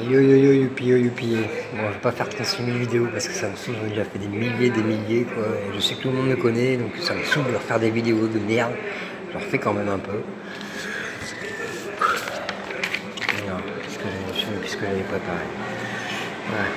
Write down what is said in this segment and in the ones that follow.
Yo yo yo youpi yo youpi. Bon, je vais pas faire 36 000 vidéos parce que ça me saoule, j'en ai déjà fait des milliers quoi. Et je sais que tout le monde me connaît donc ça me saoule de leur faire des vidéos de merde. Je leur fais quand même un peu. Non, je sais même plus ce que j'avais préparé. Ouais.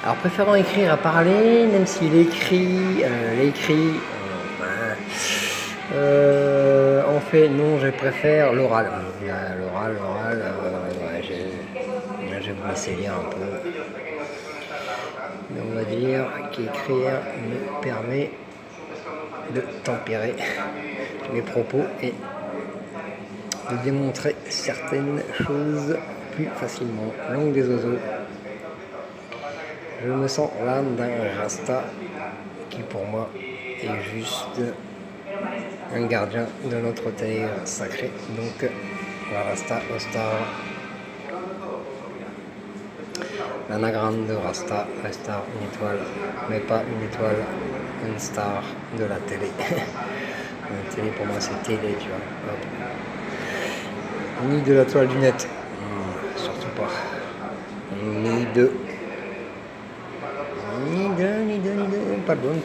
Alors préférant écrire à parler, même si l'écrit, en fait, non, je préfère l'oral. L'oral, ouais, je vais vous laisser lire un peu. Mais on va dire qu'écrire me permet de tempérer mes propos et de démontrer certaines choses plus facilement. Langue des oiseaux. Je me sens l'âme d'un rasta qui pour moi est juste un gardien de notre terre sacrée. Donc la rasta au star. L'anagramme de rasta, la star, une étoile, mais pas une étoile, une star de la télé. La télé pour moi c'est télé, tu vois. Hop. Ni de la toile du net, surtout pas. Ni de, pas de bonne.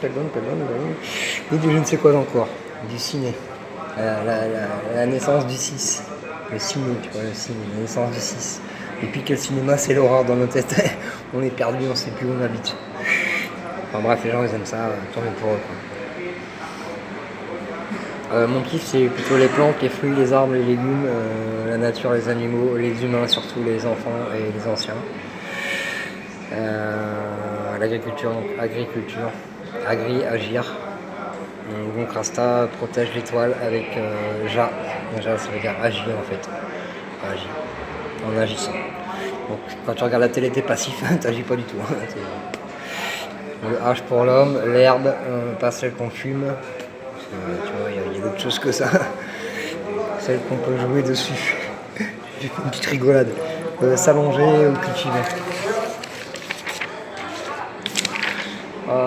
Ni de je ne sais quoi encore, du ciné. La naissance du 6. Le ciné, tu vois, le ciné, la naissance du 6. Et puis quel cinéma, c'est l'horreur dans nos têtes. On est perdu, on sait plus où on habite. Enfin bref, les gens ils aiment ça, tant mieux pour eux quoi. Mon kiff c'est plutôt les plantes, les fruits, les arbres, les légumes, la nature, les animaux, les humains, surtout les enfants et les anciens. L'agriculture, agir. Donc Rasta protège l'étoile avec Ja. Ja ça veut dire agir en fait. Agir. En agissant. Donc quand tu regardes la télé t'es passif, t'agis pas du tout. Le H pour l'homme, l'herbe, pas celle qu'on fume. Tu vois, il y a d'autres choses que ça. Celle qu'on peut jouer dessus. Une petite rigolade. S'allonger ou cultiver.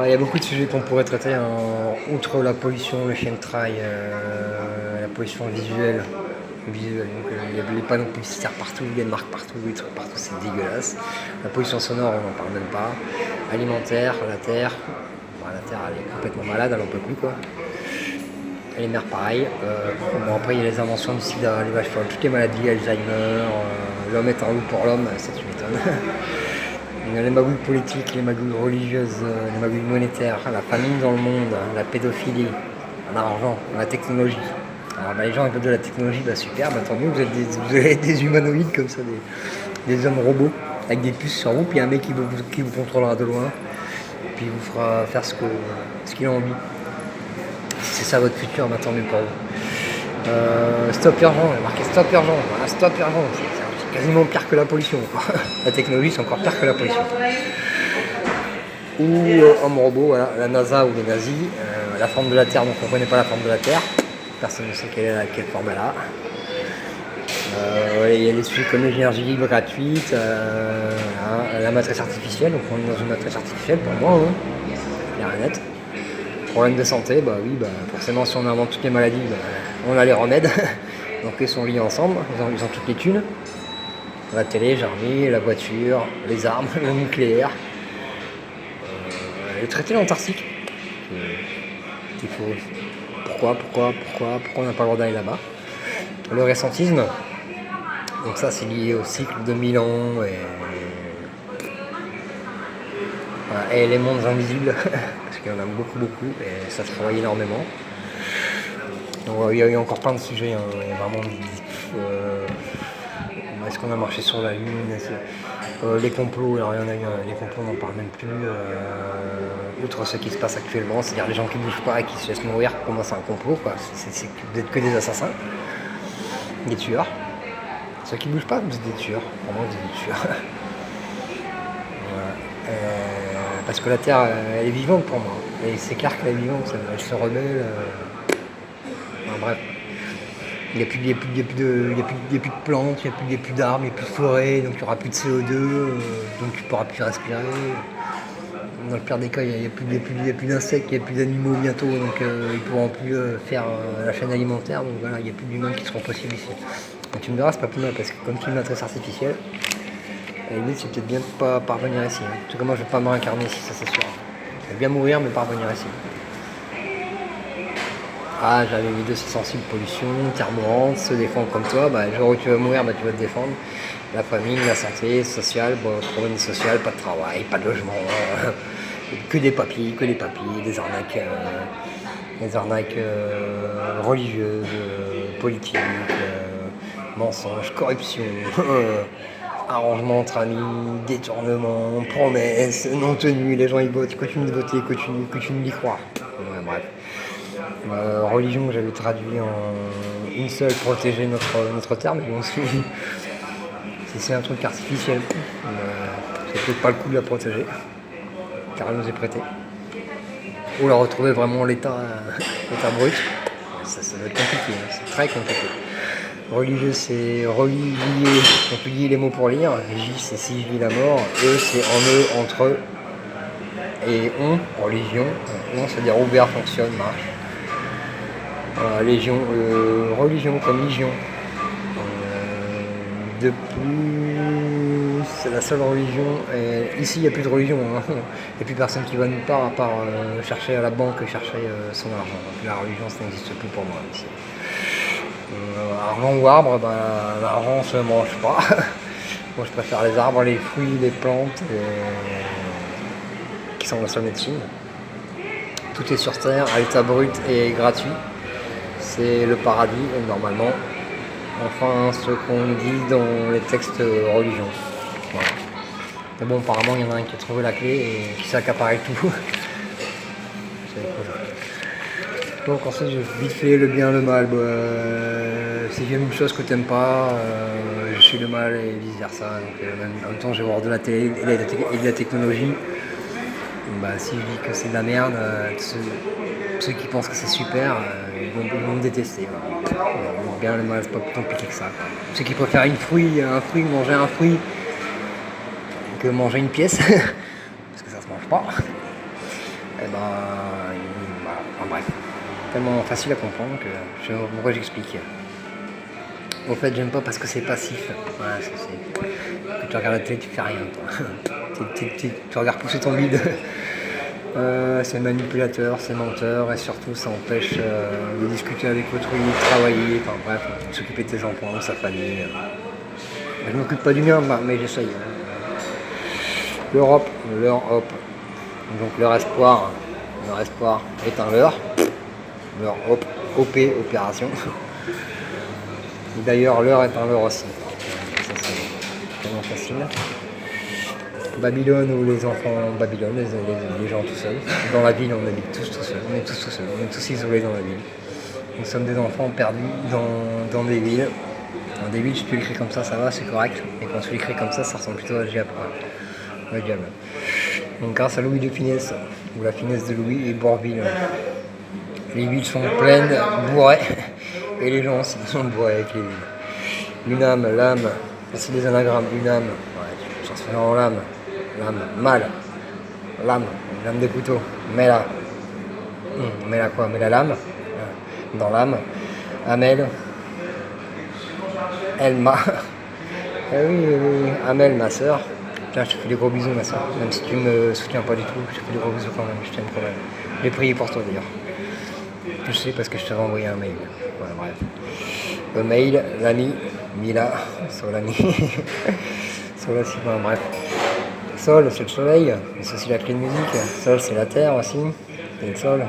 Il y a beaucoup de sujets qu'on pourrait traiter, outre la pollution, le chemtrail, la pollution visuelle. Donc il y a les panneaux publicitaires partout, les marques partout, les trucs partout, c'est dégueulasse. La pollution sonore, on n'en parle même pas. Alimentaire, la terre. La terre elle est complètement malade, elle n'en peut plus quoi. Et les mers pareil. Après il y a les inventions du sida, les vaches folles, toutes les maladies, Alzheimer, l'homme est un loup pour l'homme, ça tu m'étonnes. Les magouilles politiques, les magouilles religieuses, les magouilles monétaires, la famine dans le monde, la pédophilie, l'argent, la technologie. Alors les gens ils veulent de la technologie, super, tant mieux, vous avez des humanoïdes comme ça, des hommes robots avec des puces sur vous, puis un mec qui vous contrôlera de loin, puis il vous fera faire ce qu'il a envie. Si c'est ça votre futur, tant mieux pour vous. Stop urgent, il y a marqué stop urgent, voilà, stop urgent, c'est quasiment pire que la pollution. La technologie c'est encore pire que la pollution. Ou homme robot, voilà, la NASA ou les nazis, la forme de la Terre, donc on ne connaît pas la forme de la Terre. Personne ne sait quelle forme elle a. Il y a des sujets comme l'énergie libre gratuite, la matrice artificielle, donc on est dans une matrice artificielle pour moi, il n'y a rien net. Problème de santé, forcément si on invente toutes les maladies, on a les remèdes, donc ils sont liés ensemble, ils ont toutes les thunes. La télé, Jarmy, la voiture, les armes, le nucléaire, le traité de l'Antarctique. Il faut... Pourquoi on n'a pas le droit d'aller là-bas. Le récentisme, donc ça c'est lié au cycle de 1000 ans et les mondes invisibles, parce qu'il y en a beaucoup et ça travaille énormément. Donc il y a eu encore plein de sujets, il y a vraiment est-ce qu'on a marché sur la Lune, les complots, alors il y en a eu, les complots on n'en parle même plus, outre ce qui se passe actuellement, c'est-à-dire les gens qui ne bougent pas et qui se laissent mourir, pour moi c'est un complot, quoi. C'est d'être que des assassins, des tueurs. Ceux qui ne bougent pas, c'est des tueurs, pour moi c'est des tueurs. Voilà. Parce que la Terre, elle est vivante pour moi, et c'est clair qu'elle est vivante, elle se rebelle, bref. Il n'y a plus de plantes, il n'y a plus d'arbres, il n'y a plus de forêt, donc il n'y aura plus de CO2, donc tu ne pourras plus respirer. Dans le pire des cas, il n'y a plus d'insectes, il n'y a plus d'animaux bientôt, donc ils ne pourront plus faire la chaîne alimentaire, donc voilà, il n'y a plus d'humains qui seront possibles ici. Donc tu me diras, c'est pas plus mal parce que comme tu es une matrice artificielle, à la limite c'est peut-être bien de pas parvenir ici. En tout cas, moi je vais pas me réincarner ici, ça c'est sûr. Je vais bien mourir, mais parvenir ici. Ah, j'avais mis dossier sensible, pollution, terre mourante, se défendre comme toi, bah, le jour où tu vas mourir, bah, tu vas te défendre. La famille, la santé, social, bon, problème social, pas de travail, pas de logement, que des papiers, des arnaques religieuses, politiques, mensonges, corruption, arrangement entre amis, détournement, promesses, non tenues, les gens ils votent, continue de voter, continue d'y croire. Ouais, bref. Religion que j'avais traduit en une seule, protéger notre terre, mais bon, c'est un truc artificiel. C'est peut-être pas le coup de la protéger, car elle nous est prêtée. Ou la retrouver vraiment l'état brut. Ça va être compliqué, hein, c'est très compliqué. Religieux, c'est relier, on peut lier les mots pour lire. J, c'est si je vis la mort. E, c'est en eux, entre eux. Et on, religion. On, c'est-à-dire ouvert, fonctionne, marche. Légion, religion comme légion. De plus, c'est la seule religion. Et ici, il n'y a plus de religion. Hein. Il n'y a plus personne qui va nulle part à part chercher à la banque et chercher son argent. Donc, la religion, ça n'existe plus pour moi ici. Argent ou arbre, l'argent se mange pas. Moi, je préfère les arbres, les fruits, les plantes, qui sont la seule médecine. Tout est sur terre, à l'état brut et gratuit. C'est le paradis, normalement. Enfin, ce qu'on dit dans les textes religions. Voilà. Mais bon, apparemment, il y en a un qui a trouvé la clé et qui s'est accaparé tout. Donc ensuite, j'ai vite fait le bien, le mal. Si j'aime une chose que t'aimes pas, je suis le mal et vice versa. Donc, en même temps, je vais voir de la télé et de la technologie. Si je dis que c'est de la merde, ceux qui pensent que c'est super, ils vont me détester. Voilà. Le bien, le mal, c'est pas plus compliqué que ça. Quoi. Ceux qui préfèrent manger un fruit, que manger une pièce, parce que ça se mange pas, et voilà. Enfin, bref. Tellement facile à comprendre que je sais pas pourquoi j'explique. Au fait, j'aime pas parce que c'est passif. Voilà, que tu regardes la télé, tu fais rien. Tu regardes pousser ton bide. C'est manipulateur, c'est menteur et surtout ça empêche de discuter avec autrui, de travailler, enfin bref, s'occuper de tes enfants, sa famille. Je m'occupe pas du mien, mais j'essaye. L'Europe, donc leur espoir est un leurre. Leur OP, opération. D'ailleurs, l'heure est un leurre aussi. Ça, c'est tellement facile. Babylone ou les enfants Babylone, les gens tout seuls. Dans la ville, on habite tous tout seuls. On est tous tout seuls. On est tous isolés dans la ville. Nous sommes des enfants perdus dans des villes. Dans des villes, si tu l'écris comme ça va, c'est correct. Et quand tu l'écris comme ça ressemble plutôt à le diable. Donc grâce à Louis de Finesse, ou la finesse de Louis et Bourville, les villes sont pleines, bourrées, et les gens aussi sont bourrés avec les villes. Une âme, l'âme, c'est des anagrammes, une âme, tu transformes en l'âme, mal, lame de couteau, mets la quoi, mets la lame, dans l'âme, Amel, Elma, oui, Amel, ma soeur. Tiens, je te fais des gros bisous, ma soeur. Même si tu me soutiens pas du tout, je te fais des gros bisous quand même, je t'aime quand même. J'ai prié pour toi d'ailleurs. Je sais parce que je t'avais envoyé un mail. Voilà, bref. Le mail, l'ami, Mila, Solani. Bref. Sol, c'est le soleil, mais c'est aussi la clé de musique. Sol, c'est la terre aussi. C'est le sol.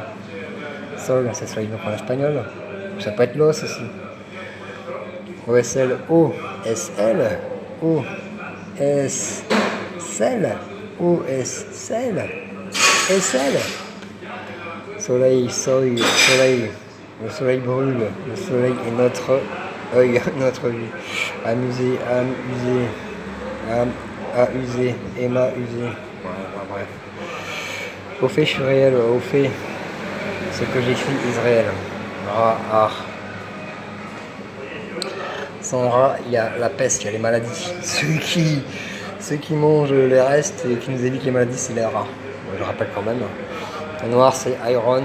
Sol, c'est le soleil donc en espagnol. Ça peut être l'os aussi. OSL, OSL, OSL, OSL, SL. Soleil, soleil. Le soleil brûle. Le soleil est notre œil, notre vie. Amuser, user, Emma, user. Bref. Au fait, je suis réel. Au fait, ce que j'écris, Israël. Ra. Sans rat, il y a la peste, il y a les maladies. Ceux qui mangent les restes et qui nous évitent les maladies, c'est les rats. Je rappelle quand même. Le noir, c'est iron.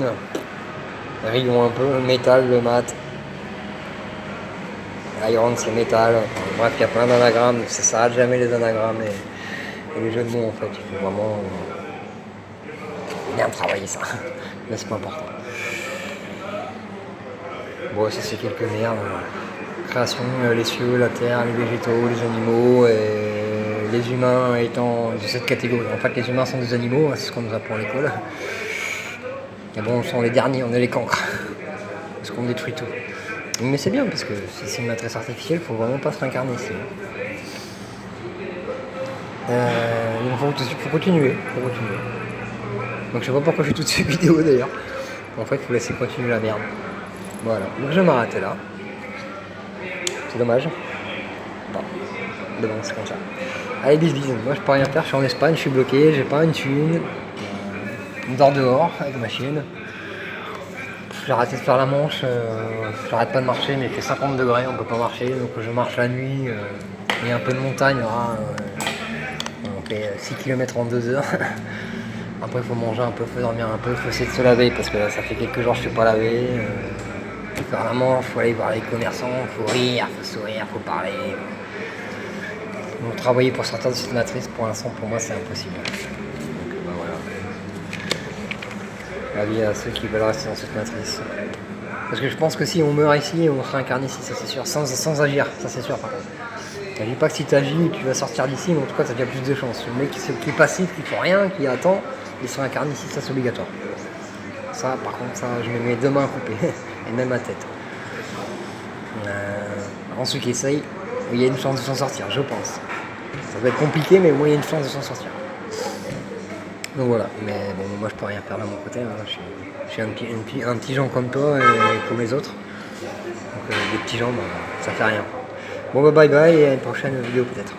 Rayons un peu. Métal, le mat. Iron c'est métal, enfin, bref il y a plein d'anagrammes, ça s'arrête jamais les anagrammes et les jeux de mots en fait, il faut vraiment bien travailler ça, là c'est pas important. Bon ça c'est quelques merdes, création, les cieux, la terre, les végétaux, les animaux et les humains étant de cette catégorie. En fait les humains sont des animaux, c'est ce qu'on nous apprend à l'école. Et bon on sont les derniers, on est les cancres, parce qu'on détruit tout. Mais c'est bien parce que si c'est une matrice artificielle, faut vraiment pas se réincarner ici. Il faut continuer, Donc je sais pas pourquoi je fais toutes ces vidéos d'ailleurs. En fait, faut laisser continuer la merde. Voilà. Donc je vais m'arrêter là. C'est dommage. Bon, c'est comme ça. Allez, bis. Moi je peux rien faire, je suis en Espagne, je suis bloqué, j'ai pas une thune. On dort dehors avec ma chienne. J'ai arrêté de faire la manche, j'arrête pas de marcher, mais il fait 50 degrés, on peut pas marcher, donc je marche la nuit, il y a un peu de montagne, on fait 6 km en 2 heures. Après il faut manger un peu, il faut dormir un peu, il faut essayer de se laver, parce que là, ça fait quelques jours que je ne suis pas lavé. Faire la manche, il faut aller voir les commerçants, il faut rire, il faut sourire, il faut parler. Donc travailler pour sortir de cette matrice, pour l'instant pour moi c'est impossible. Avis à ceux qui veulent rester dans cette matrice. Parce que je pense que si on meurt ici, on se réincarne ici, ça c'est sûr, sans agir, ça c'est sûr par contre. Je dis pas que si tu agis, tu vas sortir d'ici, mais en tout cas tu as déjà plus de chances. Le mec qui est passif, qui fait rien, qui attend, il se réincarne ici, ça c'est obligatoire. Ça par contre, ça je me mets 2 mains coupées, et même ma tête. En ceux qui essayent, il y a une chance de s'en sortir, je pense. Ça va être compliqué, mais au moins il y a une chance de s'en sortir. Donc voilà, mais bon, moi je peux rien faire de mon côté, hein. Je suis un petit gens comme toi et comme les autres. Donc des petits gens, ça fait rien. Bon bah bye bye et à une prochaine vidéo peut-être.